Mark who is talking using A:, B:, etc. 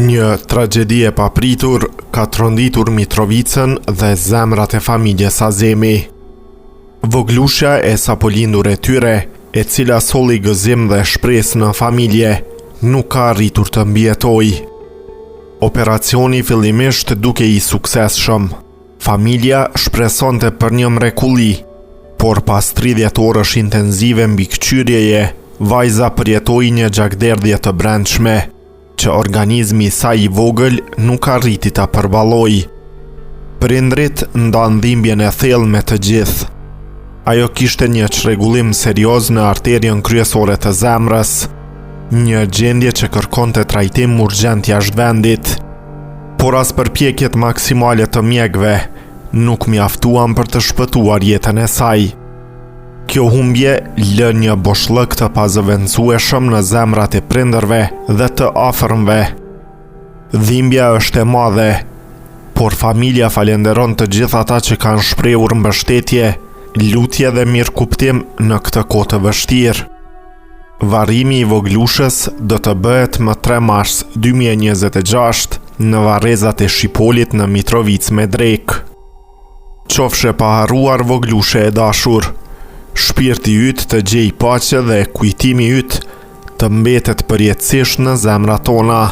A: Një tragjedi e papritur ka tronditur Mitrovicën dhe zemrat e familjes Azemi. Voglushja e sapo lindur e tyre, e cila solli gëzim dhe shpresë në familje, nuk ka arritur të mbijetojë. Operacioni fillimisht duke i suksesshëm. Familja shpresonte për një mrekulli, por pas 30 orësh intenzive mbikëqyrjeje, vajza përjetoi një gjakderdhje të brendshme, që organizmi i saj i vogël nuk arriti ta përballojë. Prindrit ndan dhimbjen e thellë me të gjithë. Ajo kishte një çrregullim serioz në arterien kryesore të zemrës, një gjendje që kërkonte trajtim urgjent jashtë vendit. Por as përpjekjet maksimale të mjekëve nuk mjaftuan për të shpëtuar jetën e saj. Kjo humbje lë një boshllëk të pazëvendësueshëm në zemrat e prindërve dhe të afërmve. Dhimbja është e madhe, por familja falenderon të gjithë ata që kanë shprehur mbështetje, lutje dhe mirëkuptim në këtë kohë të vështirë. Varrimi i voglushës do të bëhet më 3 mars 2026 në varrezat e Shipolit në Mitrovicë me Drek. Qofshe pa harruar voglushe e dashur, shpirti yt të gjej paqe dhe kujtimi yt të mbetet përjetësisht në zemrat tona.